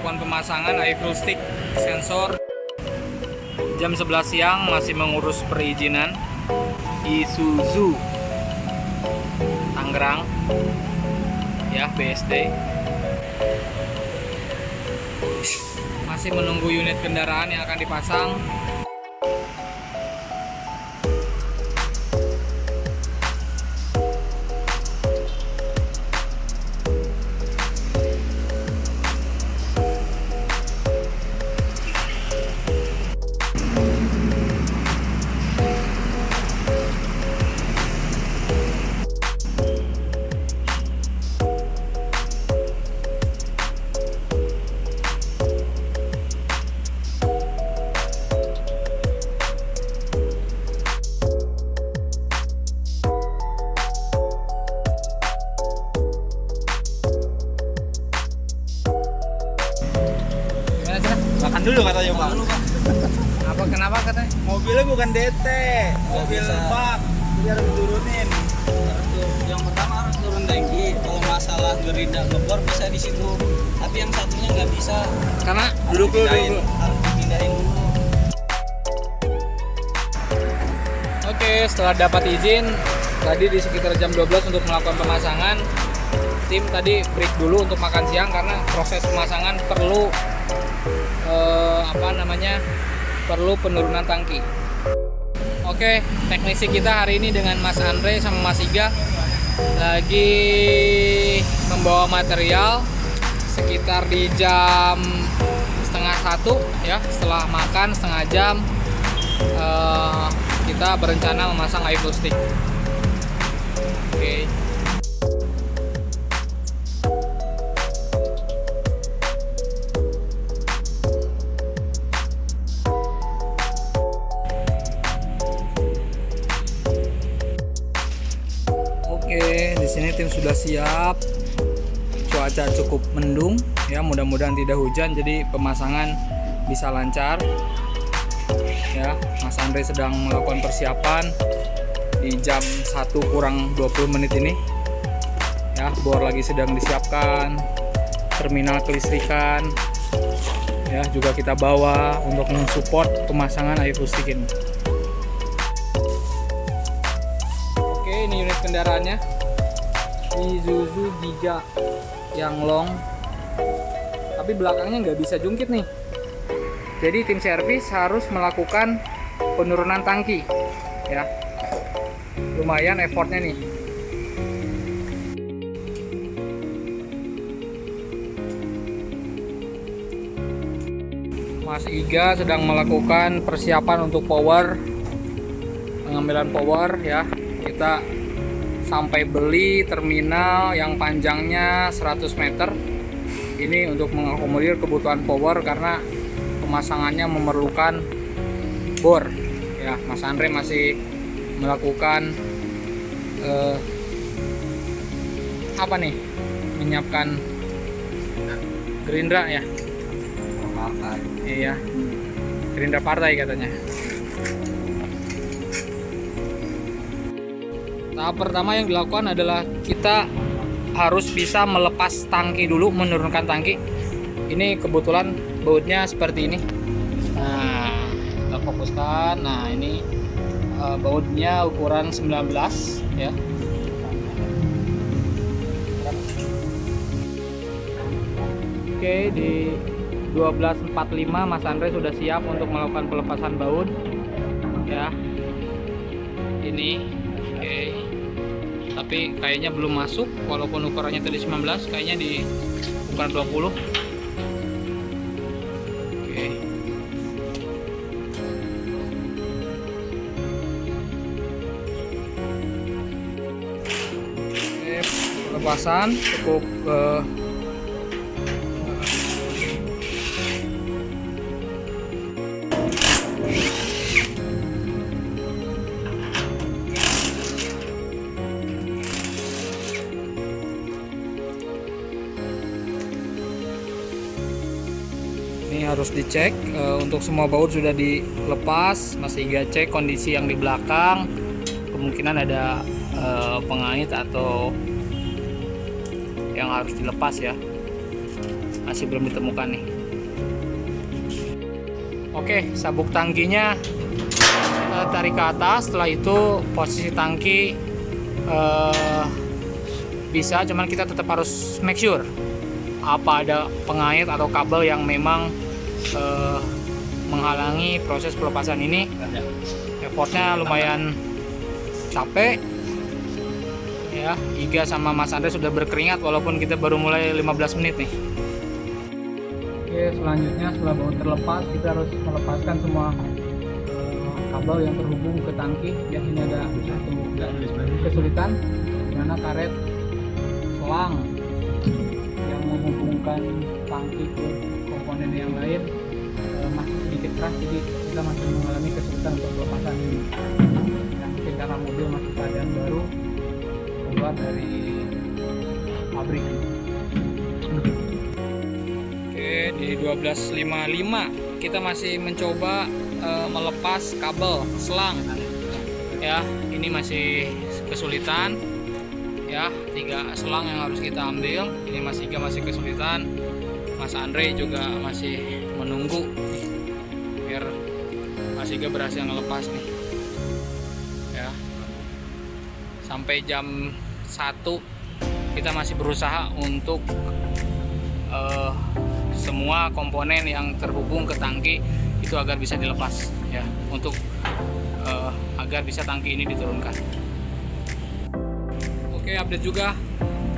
melakukan pemasangan iFuel Stick sensor. Jam 11 siang masih mengurus perizinan Isuzu Tangerang ya, BSD. Masih menunggu unit kendaraan yang akan dipasang. Makan dulu katanya Pak. Kenapa katanya? Mobilnya bukan DT, mobil bak, jadi harus diturunin. Yang pertama harus turun tangki. Kalau masalah gerinda ngebor bisa di situ, tapi yang satunya nggak bisa. Karena Duduk dulu. Harus dipindahin dulu. Oke, setelah dapat izin tadi di sekitar jam 12 untuk melakukan pemasangan, tim tadi break dulu untuk makan siang karena proses pemasangan perlu perlu penurunan tangki. Oke, teknisi kita hari ini dengan Mas Andre sama Mas Iga lagi membawa material sekitar di jam setengah 1 ya. Setelah makan setengah jam kita berencana memasang iFuel Stick. Oke. Oke, di sini tim sudah siap. Cuaca cukup mendung ya, mudah-mudahan tidak hujan jadi pemasangan bisa lancar. Ya, Mas Andre sedang melakukan persiapan di jam 1 kurang 20 menit ini. Ya, bor lagi sedang disiapkan, terminal kelistrikan. Ya, juga kita bawa untuk mensupport pemasangan iFuel Stick ini. Ini unit kendaraannya Isuzu Giga yang long, tapi belakangnya nggak bisa jungkit nih, jadi tim servis harus melakukan penurunan tangki ya. Lumayan effortnya nih. Mas Iga sedang melakukan persiapan untuk pengambilan power ya. Kita sampai beli terminal yang panjangnya 100 meter ini untuk mengakomodir kebutuhan power karena pemasangannya memerlukan bor ya. Mas Andre masih melakukan menyiapkan gerindra ya. Partai. Iya, gerindra partai katanya. Tahap pertama yang dilakukan adalah kita harus bisa melepas tangki dulu, menurunkan tangki. Ini kebetulan bautnya seperti ini. Nah, kita fokuskan. Nah, ini bautnya ukuran 19 ya. Oke, di 12.45 Mas Andre sudah siap untuk melakukan pelepasan baut ya. Ini oke. Tapi kayaknya belum masuk, walaupun ukurannya tadi 19, kayaknya di ukuran 20. Oke. Oke, pelepasan cukup ini harus dicek. Untuk semua baut sudah dilepas. Mas Iga cek kondisi yang di belakang, kemungkinan ada pengait atau yang harus dilepas ya, masih belum ditemukan nih. Oke, sabuk tangkinya kita tarik ke atas. Setelah itu posisi tangki bisa, cuman kita tetap harus make sure apa ada pengait atau kabel yang memang menghalangi proses pelepasan ini. Effortnya lumayan capek ya. Iga sama Mas Andre sudah berkeringat walaupun kita baru mulai 15 menit nih. Oke, selanjutnya setelah baut terlepas, kita harus melepaskan semua kabel yang terhubung ke tangki. Ya, ini ada satu kesulitan, dimana karet selang yang menghubungkan tangki ke komponen yang lain masih sedikit keras, jadi kita masih mengalami kesulitan untuk pelepasan ini. Yang mungkin karena mobil masih keadaan baru keluar dari pabrik. Oke, di 12.55 kita masih mencoba melepas kabel selang ya. Ini masih kesulitan ya, 3 selang yang harus kita ambil. Ini masih kesulitan. Mas Andre juga masih menunggu biar Mas Iga berhasil ngelepas nih ya. Sampai jam 1 kita masih berusaha untuk semua komponen yang terhubung ke tangki itu agar bisa dilepas ya, untuk agar bisa tangki ini diturunkan. Oke, update juga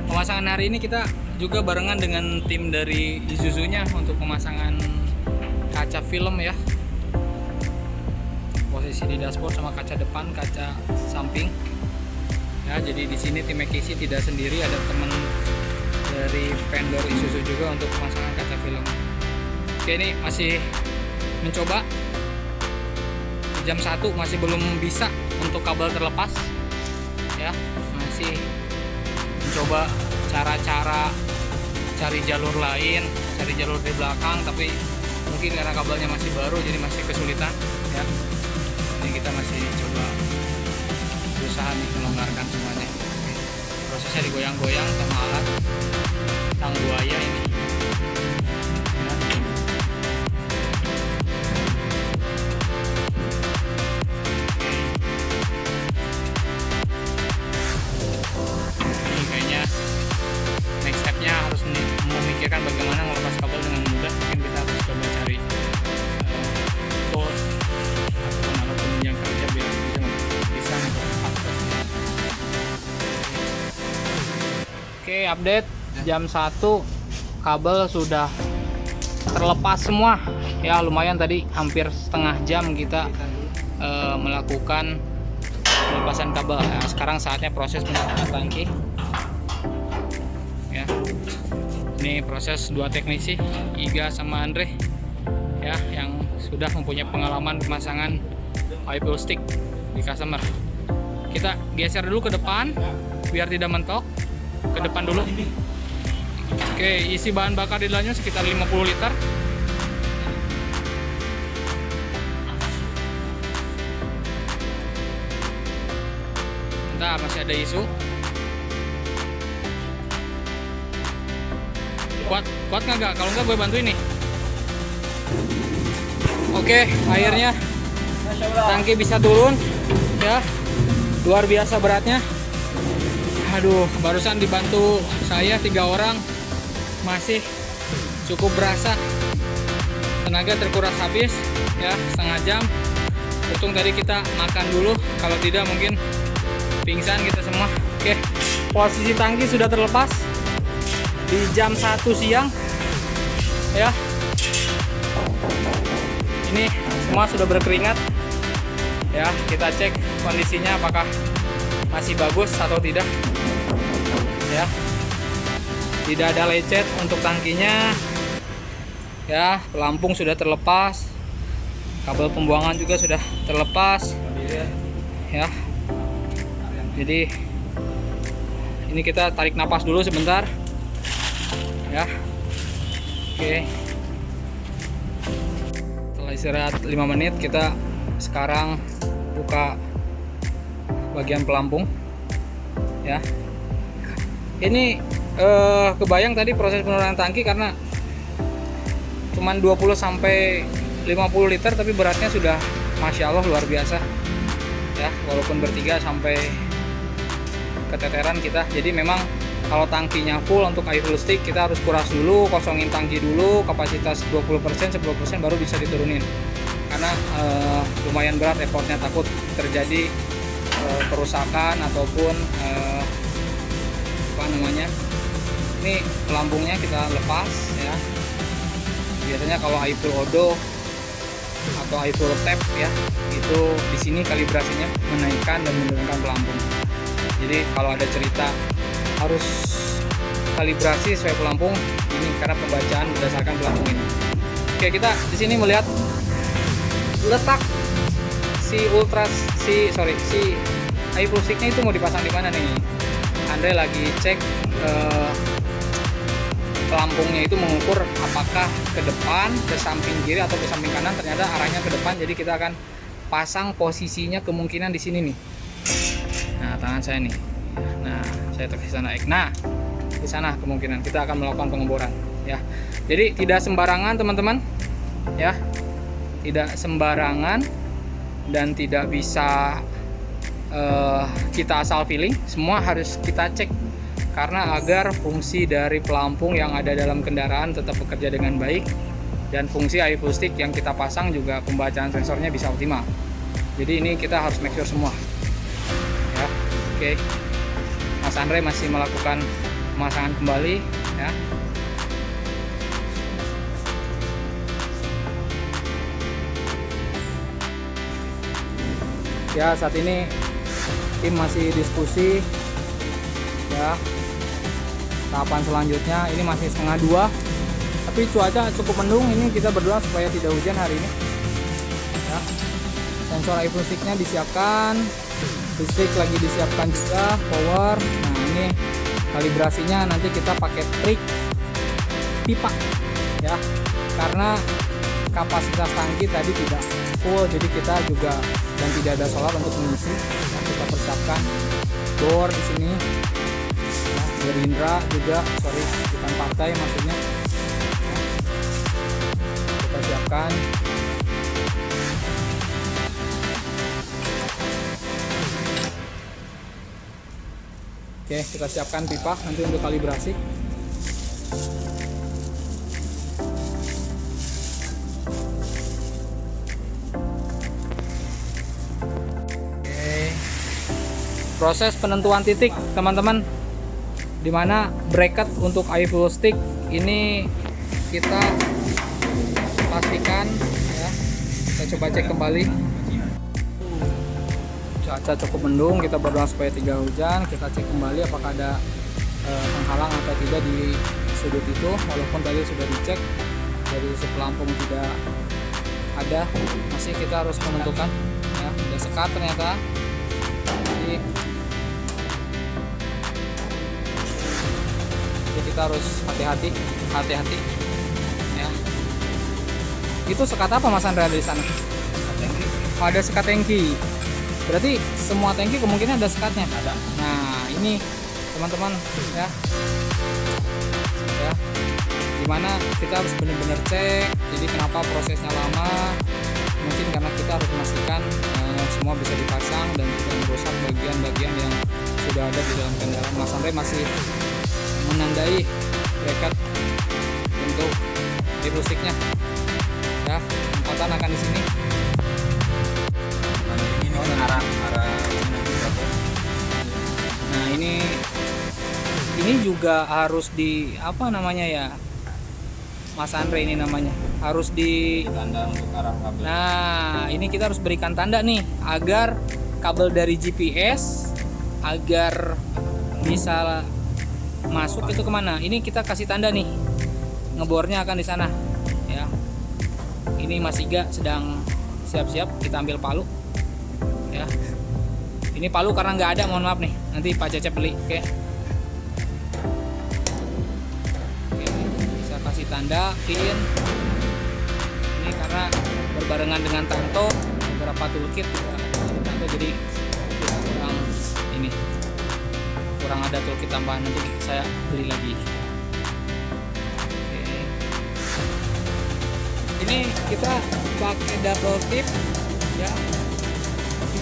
pemasangan hari ini kita juga barengan dengan tim dari Isuzu-nya untuk pemasangan kaca film ya. Posisi di dashboard sama kaca depan, kaca samping. Ya, jadi di sini tim Ekisi tidak sendiri, ada teman dari vendor Isuzu juga untuk pemasangan kaca film. Oke, ini masih mencoba. Jam 1 masih belum bisa untuk kabel terlepas. Ya, masih mencoba cara-cara cari jalur lain, cari jalur di belakang, tapi mungkin karena kabelnya masih baru jadi masih kesulitan ya. Jadi kita masih coba berusaha nih melonggarkan semuanya. Prosesnya digoyang-goyang sama alat tang buaya ini ya. Ini kayaknya next stepnya harus memikirkan bagaimana melepas kabel dengan mudah. Mungkin kita harus coba cari tools ataupun alat penunjang kerja biar bisa melepas. Oke, update jam 1 kabel sudah terlepas semua ya. Lumayan, tadi hampir setengah jam kita melakukan pelepasan kabel. Nah, sekarang saatnya proses penyalakan tangki ya. Ini proses 2 teknisi, Iga sama Andre ya, yang sudah mempunyai pengalaman pemasangan oil stick di customer. Kita geser dulu ke depan biar tidak mentok. Ke depan dulu. Oke, isi bahan bakar di dalamnya sekitar 50 liter. Bentar, masih ada isu. Kuat nggak? Kalau nggak gue bantuin nih. Oke, akhirnya tangki bisa turun ya. Luar biasa beratnya. Aduh, barusan dibantu saya 3 orang, masih cukup berasa. Tenaga terkuras habis ya, setengah jam. Untung tadi kita makan dulu, kalau tidak mungkin pingsan kita semua. Oke, posisi tangki sudah terlepas di jam 1 siang ya. Ini semua sudah berkeringat ya. Kita cek kondisinya apakah masih bagus atau tidak ya. Tidak ada lecet untuk tangkinya ya. Pelampung sudah terlepas, kabel pembuangan juga sudah terlepas ya. Jadi ini kita tarik napas dulu sebentar ya. Oke, setelah istirahat 5 menit, kita sekarang buka bagian pelampung ya. Ini kebayang tadi proses penurunan tangki karena cuman 20 sampai 50 liter tapi beratnya sudah Masya Allah luar biasa ya, walaupun bertiga sampai keteteran kita. Jadi memang kalau tangkinya full untuk air full stick kita harus kuras dulu, kosongin tangki dulu, kapasitas 20%, 10% baru bisa diturunin. Karena lumayan berat effortnya, takut terjadi kerusakan ataupun apa namanya, ini pelampungnya kita lepas ya. Biasanya kalau air full odo atau air full tap ya, itu di sini kalibrasinya menaikkan dan menurunkan pelampung. Jadi kalau ada cerita harus kalibrasi sesuai pelampung ini karena pembacaan berdasarkan pelampung ini. Oke, kita di sini melihat letak si air full stick-nya itu mau dipasang di mana nih. Andre lagi cek pelampungnya itu mengukur apakah ke depan, ke samping kiri atau ke samping kanan. Ternyata arahnya ke depan, jadi kita akan pasang posisinya kemungkinan di sini nih. Nah, tangan saya nih. Nah, saya tekan sana. Nah, di sana kemungkinan kita akan melakukan pengeboran ya. Jadi tidak sembarangan teman-teman ya. Tidak sembarangan dan tidak bisa kita asal feeling. Semua harus kita cek karena agar fungsi dari pelampung yang ada dalam kendaraan tetap bekerja dengan baik dan fungsi air full stick yang kita pasang juga pembacaan sensornya bisa optimal. Jadi ini kita harus make sure semua ya. Oke, Mas Andre masih melakukan pemasangan kembali ya. Ya, saat ini tim masih diskusi ya. Tahapan selanjutnya ini masih 1:30, tapi cuaca cukup mendung. Ini kita berdoa supaya tidak hujan hari ini ya. Sensor air full stick-nya disiapkan, listrik lagi disiapkan juga, power. Nah, ini kalibrasinya nanti kita pakai trik pipa ya, karena kapasitas tangki tadi tidak full, jadi kita juga dan tidak ada solar untuk mengisi. Nah, kita persiapkan bor di sini. Gerindra juga, bukan partai maksudnya. Kita siapkan. Oke, kita siapkan pipa nanti untuk kalibrasi. Oke. Proses penentuan titik, teman-teman. Dimana bracket untuk air full stick ini kita pastikan ya. Kita coba cek kembali. Cuaca cukup mendung, kita berdoa supaya tidak hujan. Kita cek kembali apakah ada penghalang atau tidak di sudut itu. Walaupun tadi sudah dicek dari si pelampung tidak ada, masih kita harus menentukan ya. Udah sekat ternyata. Jadi kita harus hati-hati ya. Itu sekat apa Mas Andra di sana? Oh, ada sekat tangki. Berarti semua tangki kemungkinan ada sekatnya. Ada. Nah, ini teman-teman ya. Dimana kita harus benar-benar cek. Jadi kenapa prosesnya lama? Mungkin karena kita harus memastikan semua bisa dipasang dan tidak merusak bagian-bagian yang sudah ada di dalam kendaraan. Mas Andre masih menandai bracket untuk air full stick-nya ya. Tempatan akan di sini. Ini arah Nah, ini juga harus di apa namanya ya, Mas Andre, ini namanya harus di tanda untuk arah kabel. Nah, ini kita harus berikan tanda nih agar kabel dari GPS agar bisa masuk itu kemana. Ini kita kasih tanda nih, ngebornya akan di sana ya. Ini Mas Iga sedang siap-siap, kita ambil palu ya. Ini palu karena nggak ada, mohon maaf nih, nanti Pak Cecep beli. Oke, bisa kasih tanda pin ini karena berbarengan dengan Tanto beberapa toolkit ya, Tanto, jadi kita kurang ada toolkit tambahan, nanti saya beli lagi. Oke. Ini ini kita pakai double tip ya,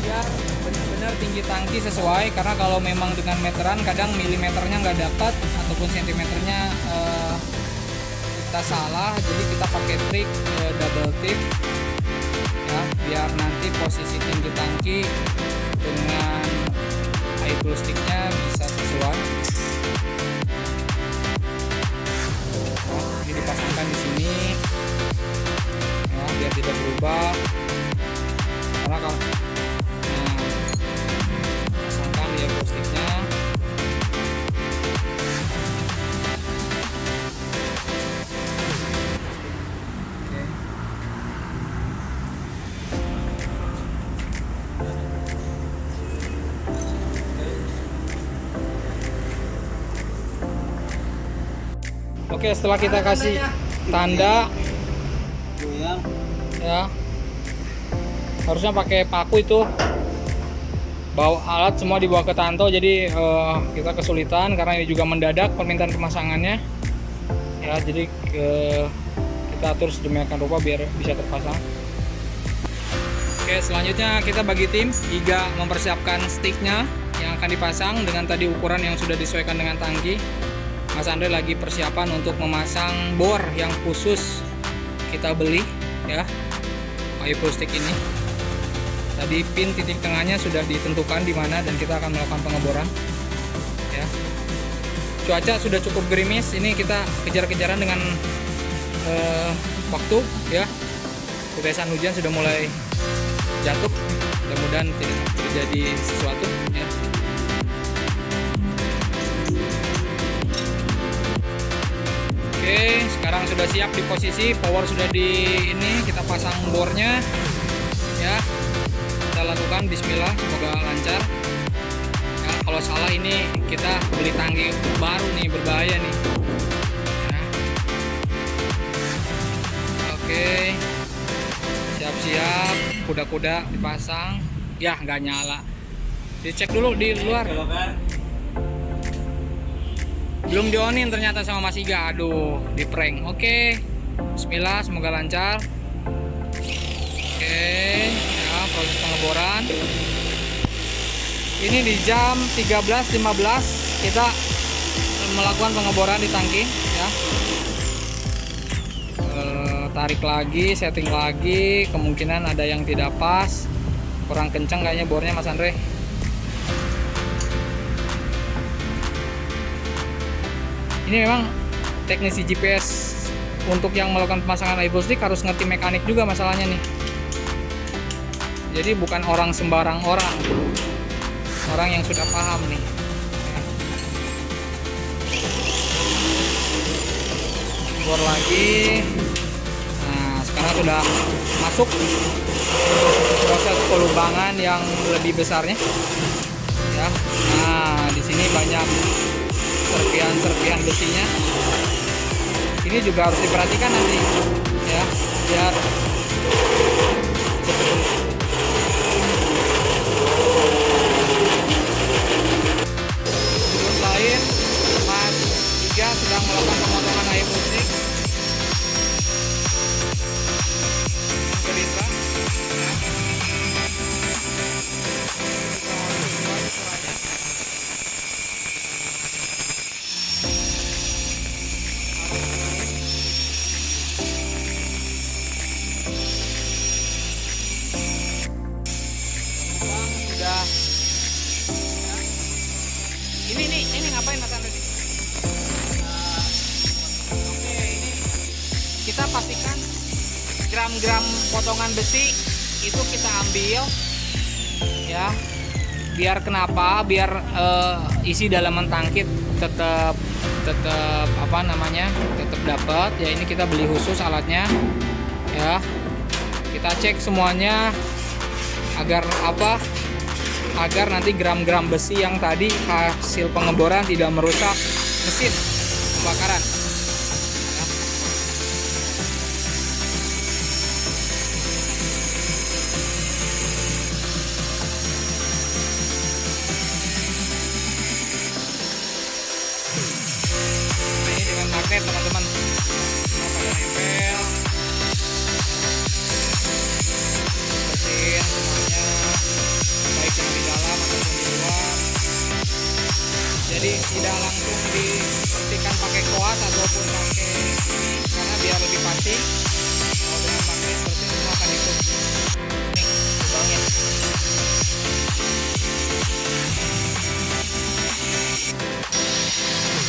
biar benar-benar tinggi tangki sesuai, karena kalau memang dengan meteran kadang milimeternya nggak dapat ataupun sentimeternya kita salah, jadi kita pakai trik double tip ya, biar nanti posisi tinggi tangki dengan air plastiknya bisa sesuai. Ini dipasangkan di sini ya, biar tidak berubah, karena kalau pasangkan di air plastiknya. Oke, setelah kita kasih tanda goyang. ya, harusnya pakai paku itu, bawa alat semua dibawa ke Tanto, jadi kita kesulitan karena ini juga mendadak permintaan pemasangannya ya, jadi kita atur sedemikian rupa biar bisa terpasang. Oke, selanjutnya kita bagi tim. Iga mempersiapkan sticknya yang akan dipasang dengan tadi ukuran yang sudah disesuaikan dengan tangki. Mas Andre lagi persiapan untuk memasang bor yang khusus kita beli ya, iPro stick ini. Tadi pin titik tengahnya sudah ditentukan di mana dan kita akan melakukan pengeboran ya. Cuaca sudah cukup gerimis, ini kita kejar-kejaran dengan waktu ya. Tetesan hujan sudah mulai jatuh, mudah-mudahan tidak terjadi sesuatu ya. Oke, sekarang sudah siap di posisi, power sudah di ini, kita pasang bornya ya. Kita lakukan bismillah, semoga lancar ya. Kalau salah ini kita beli tangki baru nih, berbahaya nih ya. Oke, siap-siap, kuda-kuda dipasang ya, nggak nyala, dicek dulu di luar. Belum dionin ternyata sama Mas Iga. Aduh, di prank. Oke, bismillah, semoga lancar. Oke ya, proses pengeboran ini di jam 13.15 kita melakukan pengeboran di tangki ya. Tarik lagi, setting lagi, kemungkinan ada yang tidak pas, kurang kencang kayaknya bornya Mas Andre. Ini memang teknisi GPS untuk yang melakukan pemasangan iPro stick harus ngerti mekanik juga masalahnya nih. Jadi bukan orang sembarang orang yang sudah paham nih. Bor lagi. Nah, sekarang sudah masuk proses pelubangan yang lebih besarnya. Ya. Nah, di sini banyak serpihan besinya. Ini juga harus diperhatikan nanti ya, biar sebelum lain Mas Iga sedang melakukan pemotongan iPro stick gerindra ya. Ini ngapain Mas Andre? Oke, ini kita pastikan gram-gram potongan besi itu kita ambil ya. Biar kenapa? Biar isi dalaman tangki tetap apa namanya? Tetap dapat. Ya, ini kita beli khusus alatnya ya. Kita cek semuanya agar apa? Agar nanti gram-gram besi yang tadi hasil pengeboran tidak merusak mesin pembakaran ya. Nah, ini dengan magnet teman-teman, pada nempel jadi tidak langsung disetrika pakai koas ataupun pakai ini, karena biar lebih pasti. Kalau dengan pakai seperti ini semua akan ikut nih lubangnya.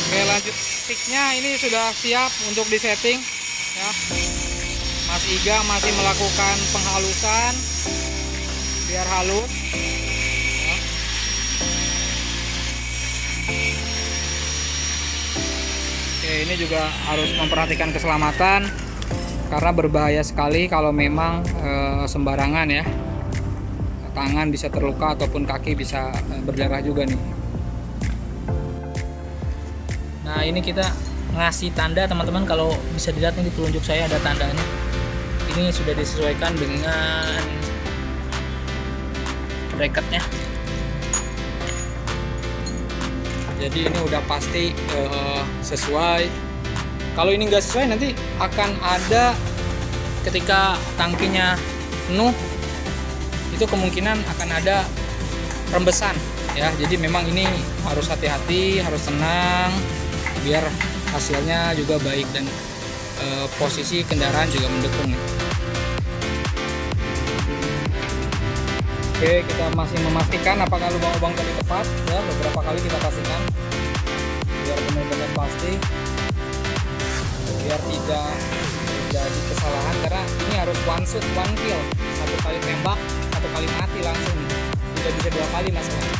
Oke, lanjut. Sticknya ini sudah siap untuk disetting ya. Mas Iga masih melakukan penghalusan biar halus ya. Oke, ini juga harus memperhatikan keselamatan karena berbahaya sekali kalau memang sembarangan ya. Tangan bisa terluka ataupun kaki bisa berdarah juga nih. Nah, ini kita ngasih tanda teman-teman, kalau bisa dilihat nih di telunjuk saya ada tandanya. Ini sudah disesuaikan dengan bracketnya. Jadi ini udah pasti sesuai. Kalau ini nggak sesuai nanti akan ada ketika tangkinya penuh, itu kemungkinan akan ada rembesan ya. Jadi memang ini harus hati-hati, harus tenang biar hasilnya juga baik dan posisi kendaraan juga mendukung ya. Oke, kita masih memastikan apakah lubang-lubang tadi tepat ya, beberapa kali kita pastikan biar benar-benar pasti, biar tidak terjadi kesalahan, karena ini harus one shot one kill, satu kali tembak satu kali mati langsung, tidak bisa dua kali masalah.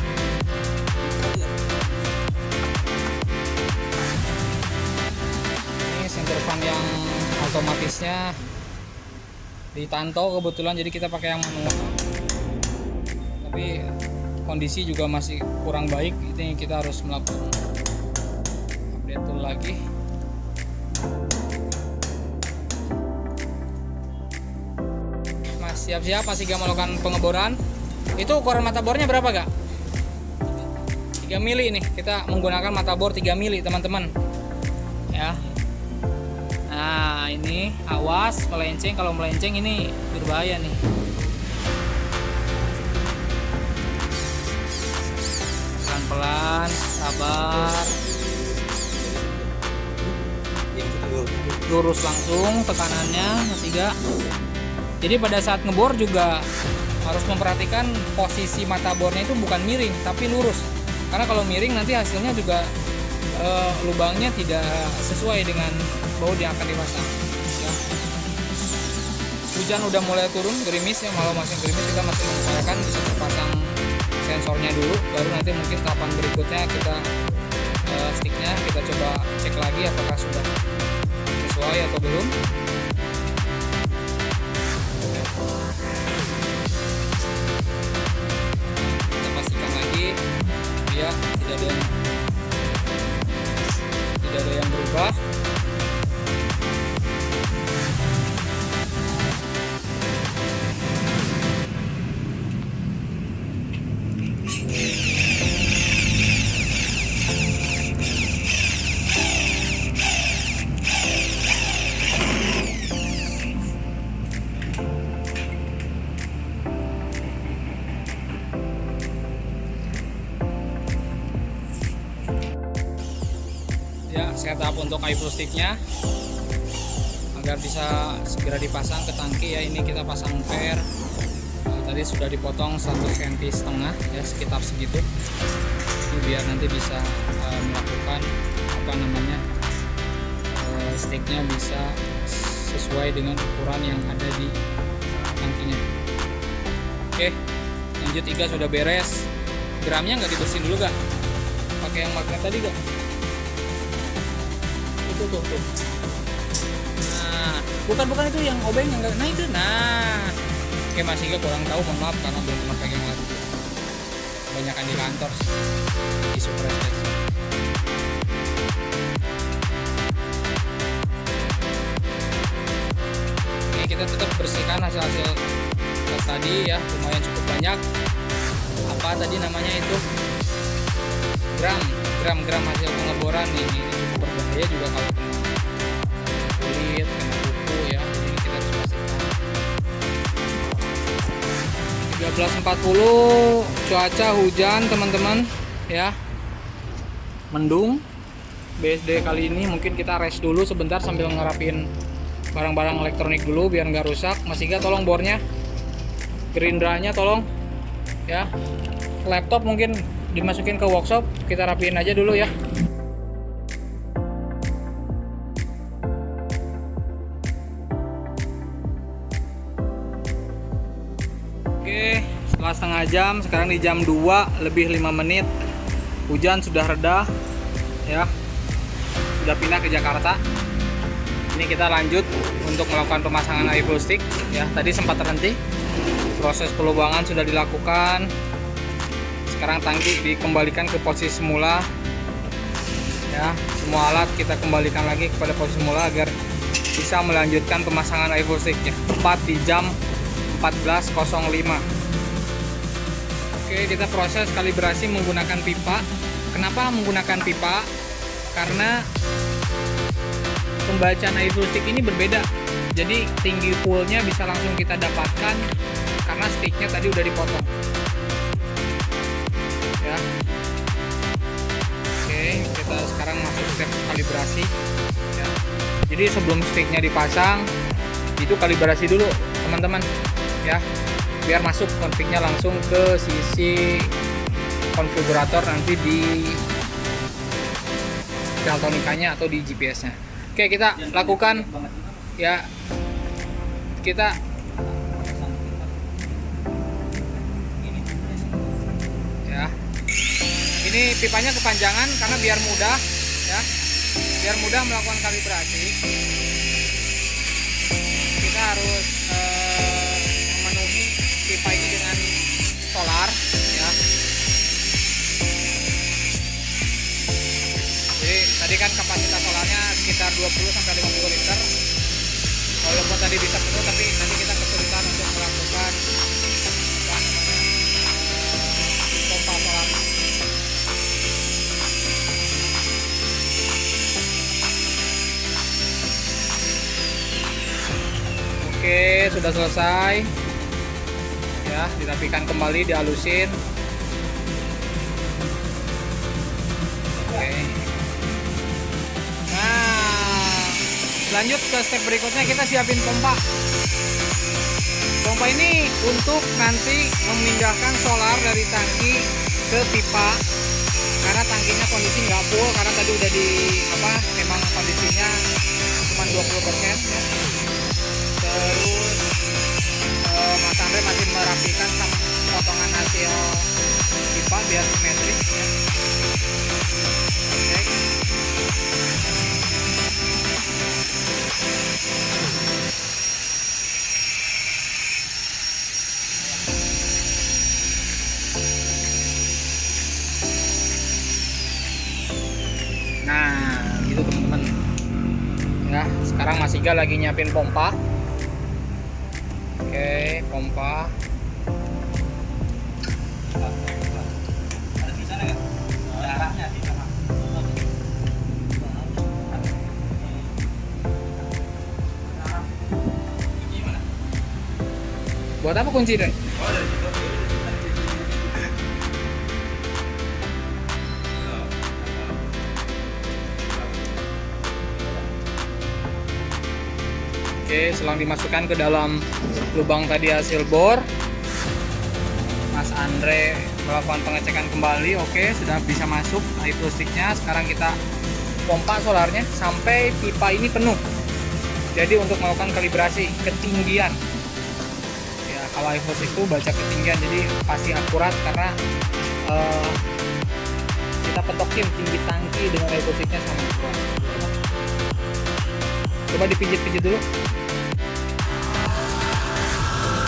Ini center fan yang otomatisnya ditantau kebetulan, jadi kita pakai yang manual. Tapi kondisi juga masih kurang baik, ini kita harus melakukan update tool lagi. Mas siap-siap masih gak melakukan pengeboran. Itu ukuran mata bornya berapa gak? 3 mili nih, kita menggunakan mata bor 3 mili teman-teman ya. Nah ini awas melenceng, kalau melenceng ini berbahaya nih. Pelan, sabar, lurus langsung tekanannya Mas Iga. Jadi pada saat ngebor juga harus memperhatikan posisi mata bornya itu bukan miring tapi lurus, karena kalau miring nanti hasilnya juga lubangnya tidak sesuai dengan baut yang akan dipasang ya. Hujan udah mulai turun, gerimis ya, malah masih gerimis, kita masih mengupayakan bisa terpasang sensornya dulu, baru nanti mungkin tahapan berikutnya kita sticknya kita coba cek lagi apakah sudah sesuai atau belum. Kita pastikan lagi biar tidak ada yang berubah. Ya, setup untuk iFlow sticknya agar bisa segera dipasang ke tangki ya. Ini kita pasang per tadi sudah dipotong 1,5 cm ya, sekitar segitu. Jadi biar nanti bisa melakukan sticknya bisa sesuai dengan ukuran yang ada di tangkinya. Oke, lanjut. Iga sudah beres. Gramnya nggak dibersihin dulu gak? Pakai yang magnet tadi gak? Itu tuh. Nah, bukan itu yang obeng yang enggak. Nah itu. Nah. Oke, Mas Iga kurang tahu, mohon maaf karena belum pernah pegang lagi. Kebanyakan di kantor di surprise. Ini kita tetap bersihkan hasil tes tadi ya, lumayan cukup banyak. Apa tadi namanya itu? Gram hasil pengeboran ini cukup berbahaya juga kalau kena kulit, kena kuku ya. Jadi kita harus pastikan. 13.40 cuaca hujan teman-teman ya. mendung. BSD kali ini mungkin kita rest dulu sebentar sambil ngerapin barang-barang elektronik dulu biar nggak rusak. Mas Iga tolong bornya, gerindranya tolong ya. Laptop mungkin dimasukin ke workshop, kita rapiin aja dulu ya. Oke, setelah setengah jam, sekarang di jam 2 lebih 5 menit. Hujan sudah reda ya, sudah pindah ke Jakarta. Ini kita lanjut untuk melakukan pemasangan iPhone stick ya. Tadi sempat terhenti, proses pelubangan sudah dilakukan. Sekarang tangki dikembalikan ke posisi semula ya. Semua alat kita kembalikan lagi kepada posisi semula agar bisa melanjutkan pemasangan iPhone stick ya, tepat di jam 14.05. Oke, kita proses kalibrasi menggunakan pipa. Kenapa menggunakan pipa? Karena pembacaan iPhone stick ini berbeda. Jadi tinggi fullnya bisa langsung kita dapatkan karena sticknya tadi udah dipotong ya. Oke, kita sekarang masuk step kalibrasi ya. Jadi sebelum sticknya dipasang itu kalibrasi dulu teman-teman ya, biar masuk config-nya langsung ke sisi konfigurator nanti di Daltonica-nya atau di GPS-nya. Oke, kita lakukan ya. Kita ya, ini pipanya kepanjangan karena biar mudah ya, biar mudah melakukan kalibrasi. Kita harus memenuhi pipa ini dengan solar ya. Jadi tadi kan kapasitas solarnya sekitar 20-50 liter. Walaupun tadi bisa penuh, tapi nanti kita kesulitan untuk melakukan pompa solar. Oke, sudah selesai ya, dirapikan kembali, dihalusin. Oke. Nah, lanjut ke step berikutnya, kita siapin pompa. Pompa ini untuk nanti memindahkan solar dari tangki ke pipa, karena tangkinya kondisi nggak full, karena tadi udah memang kondisinya cuma 20% ya. Terus Mas Andre masih merapikan potongan hasil pipa biar simetris ya. Oke. Nah, gitu teman-teman. Ya, sekarang Mas Iga lagi nyiapin pompa. Oke, pompa. Ada sisa nggak? Darahnya sisa. Gimana? Buat apa kunci deh? Oke, selang dimasukkan ke dalam lubang tadi hasil bor, Mas Andre melakukan pengecekan kembali. Oke, sudah bisa masuk iPhone stick-nya. Sekarang kita pompa solarnya sampai pipa ini penuh. Jadi untuk melakukan kalibrasi ketinggian ya, kalau iPhone stick itu baca ketinggian, jadi pasti akurat karena kita petokin tinggi tangki dengan iPhone stick-nya sama akurat. Coba dipijit-pijit dulu.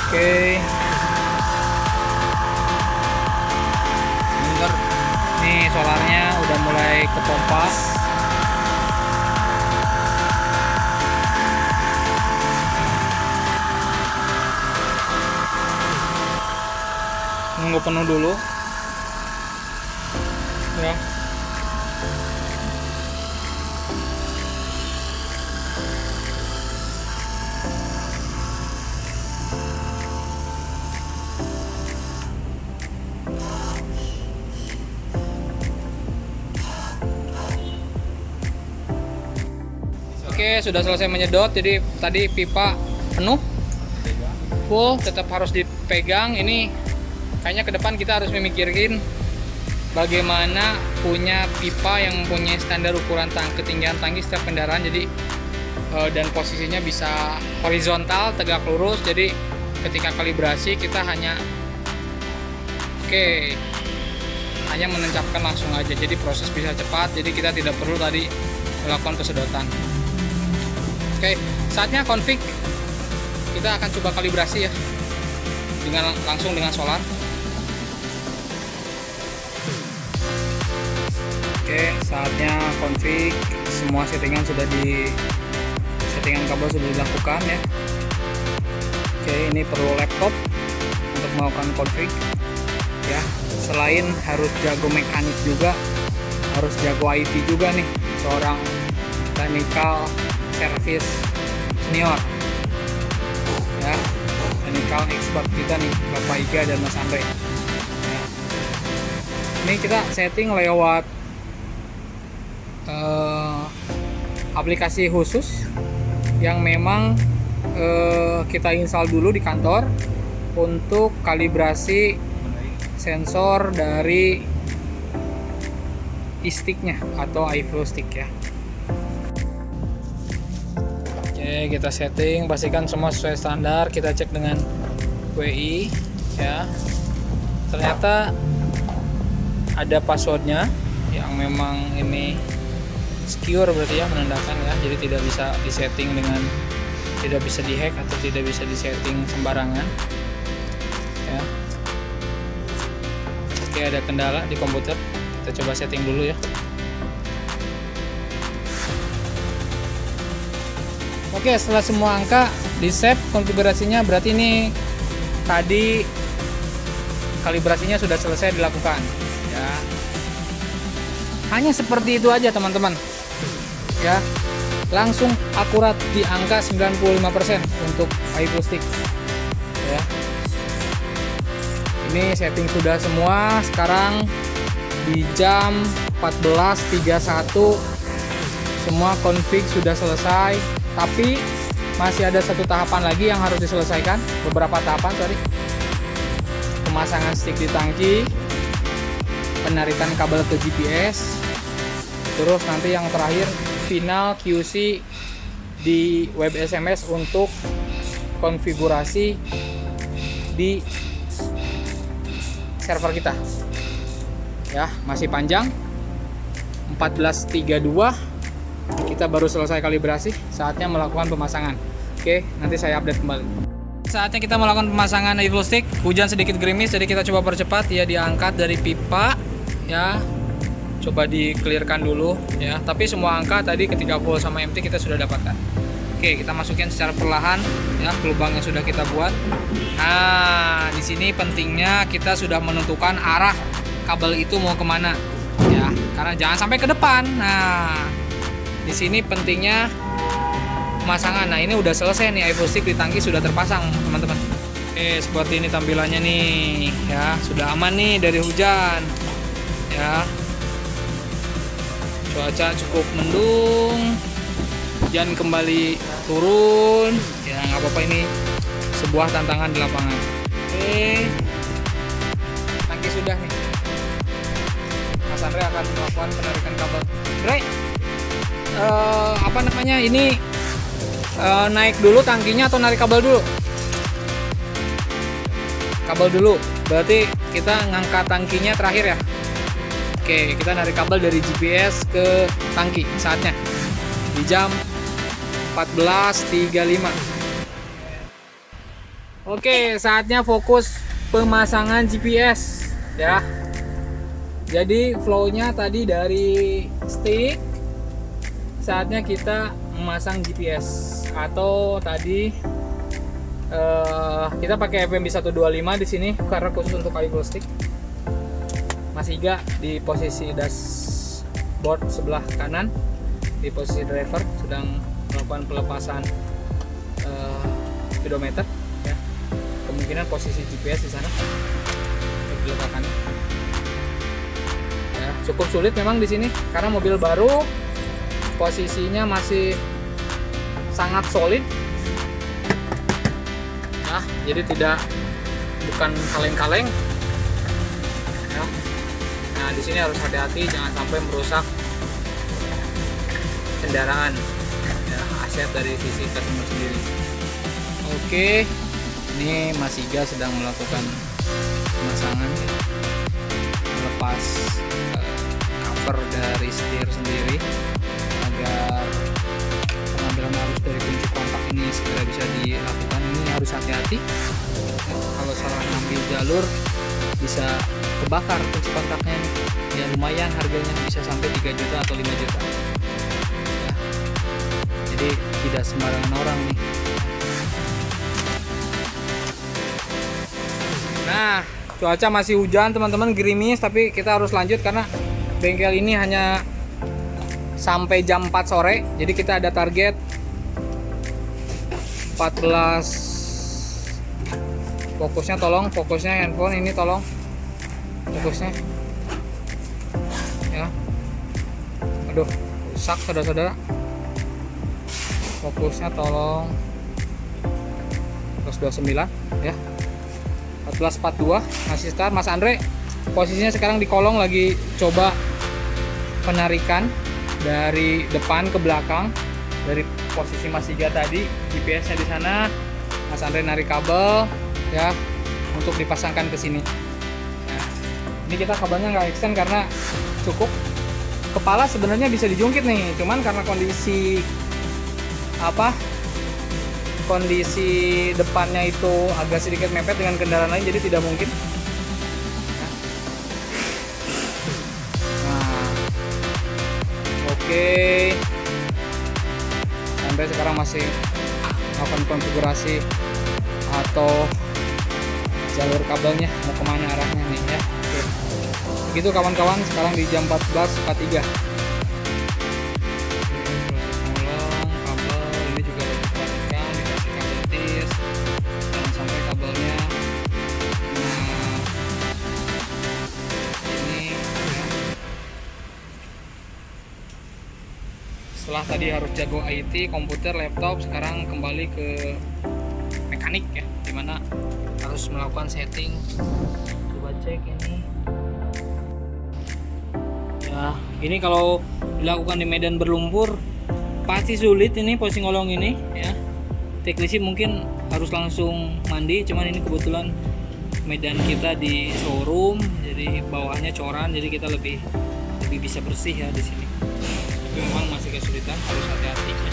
Oke. Bener. Nih solarnya udah mulai kepompa. Nunggu penuh dulu. Ya. Oke, sudah selesai menyedot. Jadi tadi pipa penuh, full, tetap harus dipegang. Ini kayaknya ke depan kita harus memikirkan bagaimana punya pipa yang mempunyai standar ukuran ketinggian tangki setiap kendaraan. Jadi dan posisinya bisa horizontal, tegak lurus. Jadi ketika kalibrasi kita hanya hanya menancapkan langsung aja. Jadi proses bisa cepat. Jadi kita tidak perlu tadi melakukan pesedotan. Saatnya config. Kita akan coba kalibrasi ya langsung dengan solar. Saatnya config. Semua settingan kabel sudah dilakukan ya. Ini perlu laptop untuk melakukan config ya. Selain harus jago mekanik juga, harus jago IT juga nih, seorang technical service senior ya, technical expert kita nih, Bapak Iga dan Mas Andre ya. Ini kita setting lewat aplikasi khusus yang memang kita install dulu di kantor untuk kalibrasi sensor dari e-sticknya atau iFlow stick ya. Kita setting, pastikan semua sesuai standar. Kita cek dengan WI ya. Ternyata ada passwordnya yang memang ini secure, berarti ya, menandakan ya. Jadi tidak bisa disetting dengan, tidak bisa dihack atau tidak bisa disetting sembarangan ya. Ada kendala di komputer, kita coba setting dulu ya. Setelah semua angka di save konfigurasinya, berarti ini tadi kalibrasinya sudah selesai dilakukan ya. Hanya seperti itu aja teman-teman ya, langsung akurat di angka 95% untuk iFlow stick ya. Ini setting sudah semua. Sekarang di jam 14.31 semua config sudah selesai, tapi masih ada satu tahapan lagi yang harus diselesaikan. Beberapa tahapan, pemasangan stick di tangki, penarikan kabel ke GPS, terus nanti yang terakhir final QC di web SMS untuk konfigurasi di server kita ya. Masih panjang, 14.32 kita baru selesai kalibrasi. Saatnya melakukan pemasangan. Nanti saya update kembali. Saatnya kita melakukan pemasangan iFlow stick. Hujan sedikit gerimis, jadi kita coba percepat ya. Diangkat dari pipa ya, coba di-clearkan dulu ya. Tapi semua angka tadi ketika full sama empty kita sudah dapatkan. Kita masukin secara perlahan ya ke lubang yang sudah kita buat. Nah, di sini pentingnya kita sudah menentukan arah kabel itu mau kemana ya, karena jangan sampai ke depan. Nah, di sini pentingnya pemasangan. Nah, ini udah selesai nih, iFlow stick di tangki sudah terpasang teman-teman. Seperti ini tampilannya nih ya, sudah aman nih dari hujan ya. Cuaca cukup mendung, hujan kembali turun ya, nggak apa-apa, ini sebuah tantangan di lapangan. Tangki sudah nih. Mas Andre akan melakukan penarikan kabel. Andre, ini naik dulu tangkinya atau narik kabel dulu? Kabel dulu, berarti kita ngangkat tangkinya terakhir ya. Kita narik kabel dari GPS ke tangki. Saatnya di jam 14.35. Saatnya fokus pemasangan GPS ya. Jadi flow-nya tadi dari stick, saatnya kita memasang GPS. Atau tadi kita pakai FM 125 di sini karena khusus untuk iFlow stick. Mas Iga di posisi dashboard sebelah kanan, di posisi driver sedang melakukan pelepasan speedometer ya. Kemungkinan posisi GPS di sana diletakkan ya. Cukup sulit memang di sini karena mobil baru, posisinya masih sangat solid ya, jadi bukan kaleng-kaleng ya. Nah di sini harus hati-hati jangan sampai merusak kendaraan ya, aset dari sisi customer sendiri. Oke, ini Mas Iga sedang melakukan pemasangan melepas cover dari setir sendiri agar pengambilan arus dari kunci kontak ini segera bisa dilakukan. Ini harus hati-hati ya, kalau salah ngambil jalur bisa kebakar kunci kontaknya nih. Ya lumayan harganya, bisa sampai 3 juta atau 5 juta ya. Jadi tidak sembarangan orang nih. Nah cuaca masih hujan teman-teman, gerimis, tapi kita harus lanjut karena bengkel ini hanya sampai jam 4 sore. Jadi kita ada target 14. Fokusnya tolong, fokusnya handphone ini tolong, fokusnya ya. Aduh rusak saudara-saudara, fokusnya tolong. 129 ya, 14.42 masih start. Mas Andre posisinya sekarang di kolong, lagi coba penarikan dari depan ke belakang dari posisi Mas Iga tadi. GPS-nya di sana, Mas Andre narik kabel ya untuk dipasangkan ke sini. Nah, ini kita kabelnya nggak extend karena cukup. Kepala sebenarnya bisa dijungkit nih, cuman karena kondisi depannya itu agak sedikit mepet dengan kendaraan lain, jadi tidak mungkin. Nah, oke. Sampai sekarang masih melakukan konfigurasi atau jalur kabelnya mau kemana arahnya nih ya. Oke. Begitu kawan-kawan, sekarang di jam 14.43. Setelah tadi harus jago IT, komputer, laptop, sekarang kembali ke mekanik ya, dimana harus melakukan setting. Coba cek ini ya, ini kalau dilakukan di medan berlumpur pasti sulit ini posisi ngolong ini ya. Teknisi mungkin harus langsung mandi, cuman ini kebetulan medan kita di showroom, jadi bawahnya coran, jadi kita lebih bisa bersih ya di sini. Memang masih kesulitan, harus hati-hati ya.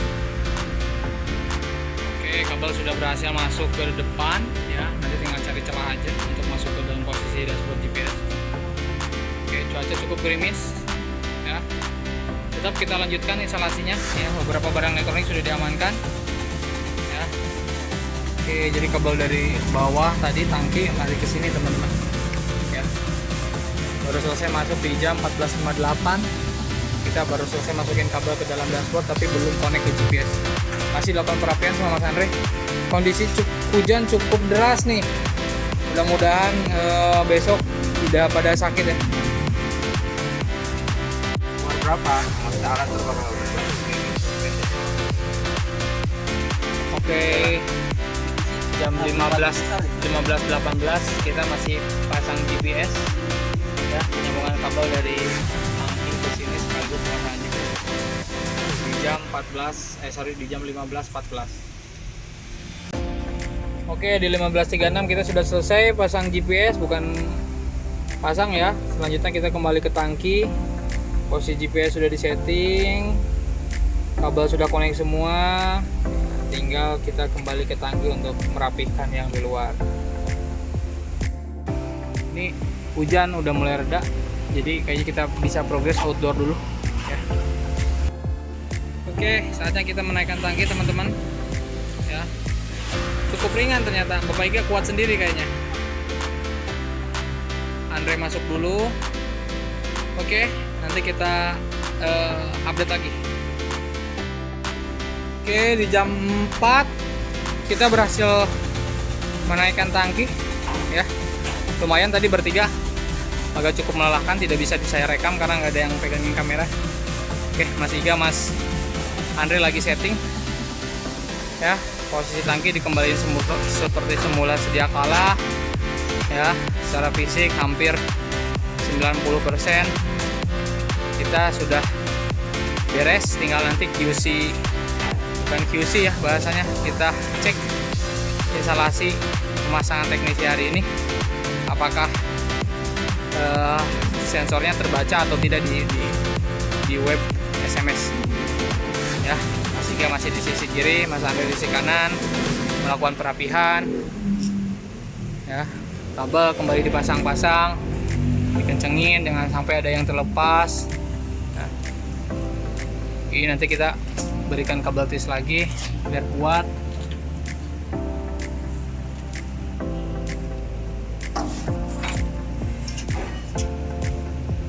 Oke, kabel sudah berhasil masuk ke depan ya, nanti tinggal cari celah aja untuk masuk ke dalam posisi dashboard GPS. Oke, cuaca cukup gerimis ya. Tetap kita lanjutkan instalasinya ya, beberapa barang elektronik sudah diamankan ya. Oke, jadi kabel dari bawah tadi tangki lari ke sini teman-teman ya. Baru selesai masuk di jam 14.58. Kita baru selesai masukin kabel ke dalam dashboard tapi belum connect ke GPS. Masih dilakukan perapian sama Mas Andre. Kondisi hujan cukup deras nih. Mudah-mudahan besok tidak pada sakit ya. Umur berapa? Masih alat terbakar. Oke. Jam 15.18 kita masih pasang GPS ya, penyambungan kabel dari ke sini sekaligus pemasangannya di jam 15.14. Oke, di 15.36 kita sudah selesai pasang GPS, bukan pasang ya. Selanjutnya kita kembali ke tangki. Posisi GPS sudah disetting, kabel sudah connect semua, tinggal kita kembali ke tangki untuk merapihkan yang di luar. Ini hujan udah mulai reda, jadi kayaknya kita bisa progres outdoor dulu ya. Oke, saatnya kita menaikkan tangki teman-teman ya. Cukup ringan ternyata, Bapak Iga kuat sendiri kayaknya. Andre masuk dulu. Oke, nanti kita update lagi. Oke, di jam 4 kita berhasil menaikkan tangki ya. Lumayan tadi bertiga, agak cukup melelahkan, tidak bisa saya rekam karena nggak ada yang pegangin kamera. Oke, Mas Iga, Mas Andre lagi setting Ya, posisi tangki dikembalikan seperti semula sedia kala. Ya, secara fisik hampir 90% kita sudah beres, tinggal nanti QC, bukan QC ya bahasanya, kita cek instalasi pemasangan teknisi hari ini apakah sensornya terbaca atau tidak di web SMS ya. Mas Iga masih di sisi kiri, Mas Andre di sisi kanan melakukan perapihan ya. Kabel kembali dipasang-pasang, dikencengin jangan sampai ada yang terlepas ya. Ini nanti kita berikan kabel tis lagi biar kuat.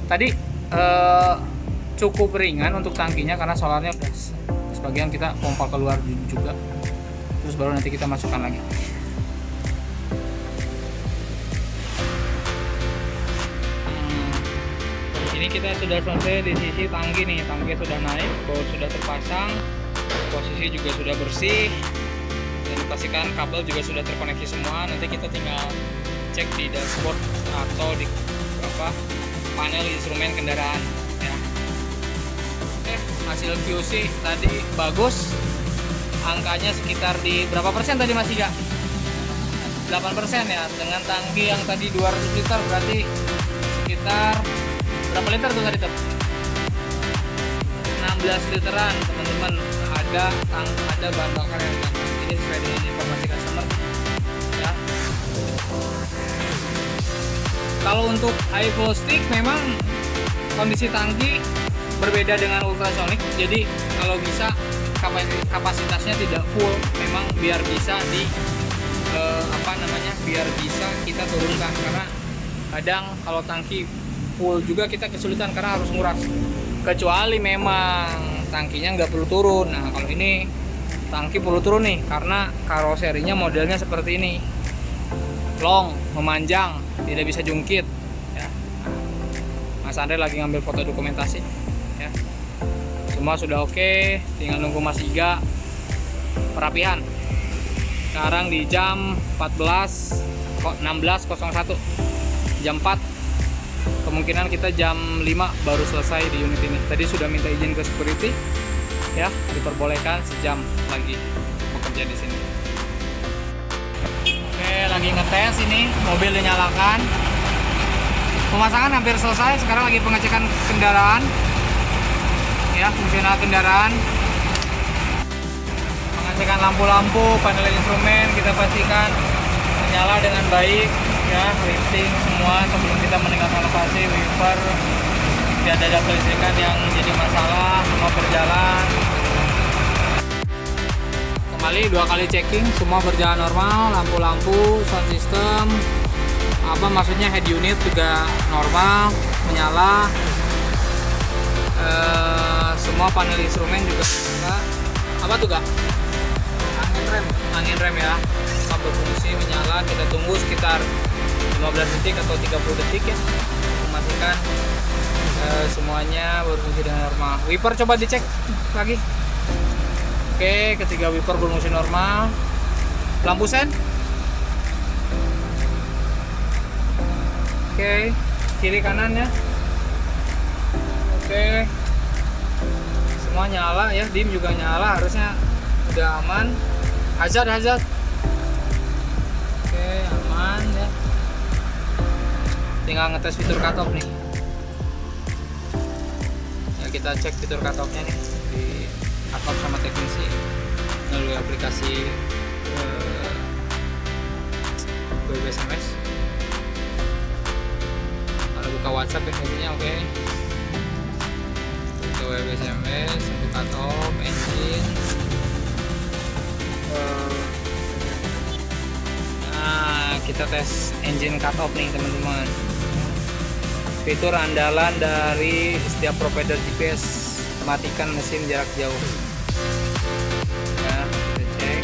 Tadi cukup ringan untuk tangkinya karena solarnya udah sebagian kita pompa keluar juga, terus baru nanti kita masukkan lagi. Ini kita sudah selesai di sisi tangki nih, tangki sudah naik, baut sudah terpasang, posisi juga sudah bersih, dan dipastikan kabel juga sudah terkoneksi semua. Nanti kita tinggal cek di dashboard atau di panel instrumen kendaraan ya. Oke, hasil QC tadi bagus, angkanya sekitar di berapa persen tadi Mas Iga? 8% ya. Dengan tangki yang tadi 200 liter berarti sekitar berapa liter tuh tadi? 16 literan teman-teman, ada bahan bakar yang ini sesuai dengan informasi customer ya. Kalau untuk high flow stick memang kondisi tangki berbeda dengan ultrasonic, jadi kalau bisa kapasitasnya tidak full, memang biar bisa biar bisa kita turunkan, karena kadang kalau tangki full juga kita kesulitan karena harus nguras, kecuali memang tangkinya nggak perlu turun. Nah kalau ini tangki perlu turun nih karena karoserinya modelnya seperti ini, long, memanjang, tidak bisa jungkit ya. Mas Andre lagi ngambil foto dokumentasi ya. Semua sudah oke, tinggal nunggu Mas Iga perapihan. Sekarang di jam 16.01, jam 4, kemungkinan kita jam 5 baru selesai di unit ini. Tadi sudah minta izin ke security ya, diperbolehkan sejam lagi bekerja di sini. Oke, lagi ngetes ini, mobil dinyalakan. Pemasangan hampir selesai, sekarang lagi pengecekan kendaraan ya, fungsional kendaraan. Pengecekan lampu-lampu, panel instrumen kita pastikan menyala dengan baik ya, lifting semua sebelum kita meninggalkan lokasi, wiper tidak ada kelistrikan yang jadi masalah, semua berjalan. Kembali 2 kali checking, semua berjalan normal, lampu-lampu, sound system, maksudnya head unit juga normal, menyala. Semua panel instrumen juga apa tuh Kak? Angin rem ya, tetap berfungsi, menyala. Kita tunggu sekitar 15 detik atau 30 detik ya, memastikan semuanya berfungsi dengan normal. Wiper coba dicek lagi. Oke, ketiga wiper berfungsi normal. Lampu sen. Oke, kiri kanan ya. Oke, semua nyala ya, dim juga nyala, harusnya udah aman. Hazard. Oke, aman ya. Tinggal ngetes fitur cut off nih. Ya, kita cek fitur cut off-nya nih di cut off sama teknisi melalui aplikasi web SMS. Kalau buka WhatsApp ya hasilnya oke. Buka web SMS untuk cut off engine. Nah, kita tes engine cut off nih teman-teman. Fitur andalan dari setiap provider GPS, matikan mesin jarak jauh. Ya, kita cek.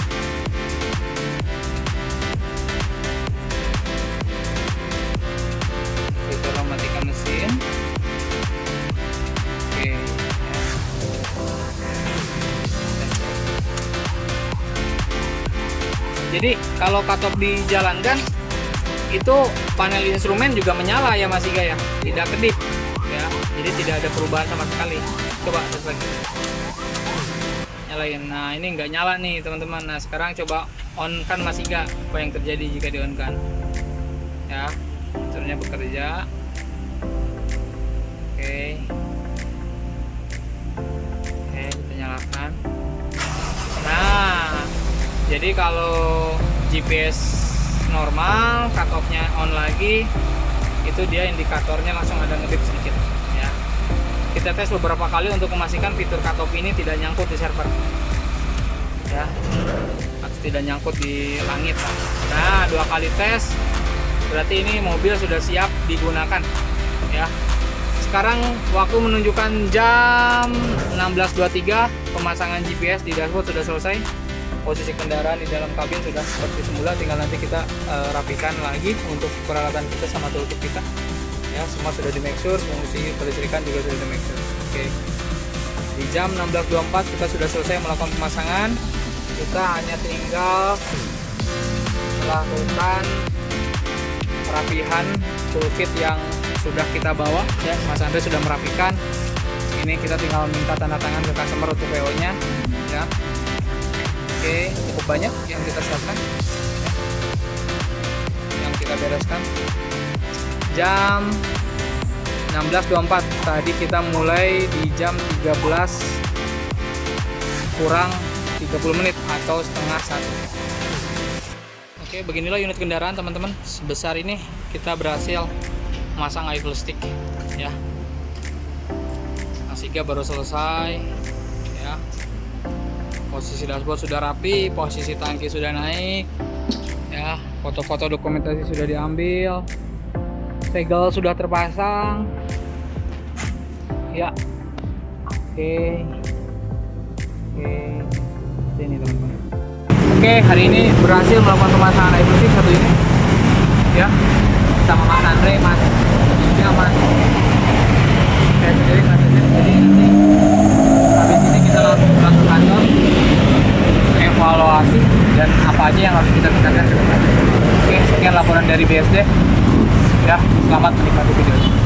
Fitur mematikan mesin. Oke. Ya. Jadi kalau cut off dijalankan itu panel instrumen juga menyala ya Mas Iga ya, tidak kedip ya, jadi tidak ada perubahan sama sekali. Coba tes lagi, nyalain. Nah ini nggak nyala nih teman-teman. Nah sekarang coba on kan Mas Iga, apa yang terjadi jika di on kan ya, motornya bekerja. Oke, kita nyalakan. Nah jadi kalau GPS normal, cut off-nya on lagi, itu dia indikatornya langsung ada ngedip sedikit ya. Kita tes beberapa kali untuk memastikan fitur cut off ini tidak nyangkut di server ya, atau tidak nyangkut di langit. Nah 2 kali tes berarti ini mobil sudah siap digunakan ya. Sekarang waktu menunjukkan jam 16.23, pemasangan GPS di dashboard sudah selesai. Posisi kendaraan di dalam kabin sudah seperti semula, tinggal nanti kita rapikan lagi untuk peralatan kita sama toolkit kita ya. Semua sudah di make sure, fungsi kelistrikan juga sudah di make sure. Oke, di jam 16.24 kita sudah selesai melakukan pemasangan. Kita hanya tinggal melakukan perapihan toolkit yang sudah kita bawa ya. Mas Andre sudah merapikan. Ini kita tinggal minta tanda tangan ke customer untuk PO nya ya. Oke, cukup banyak yang kita siapkan, yang kita bereskan. Jam 16.24 tadi kita mulai di jam 13 kurang 30 menit atau setengah 1. Oke, beginilah unit kendaraan teman-teman. Sebesar ini kita berhasil memasang idle stick ya. Mas Iga baru selesai ya. Posisi dashboard sudah rapi, posisi tangki sudah naik ya, foto-foto dokumentasi sudah diambil, segel sudah terpasang ya. Oke, ini teman-teman. Oke, hari ini berhasil melakukan pemasangan idle stick satu ini ya, sama Mas Andre, Mas Iga, Mas saya sendiri, Mas Iga. Jadi nanti habis ini kita langsung pulang ke kantor, evaluasi dan apa aja yang harus kita tingkatkan ke depan. Oke, sekian laporan dari BSD ya, selamat menikmati video ini.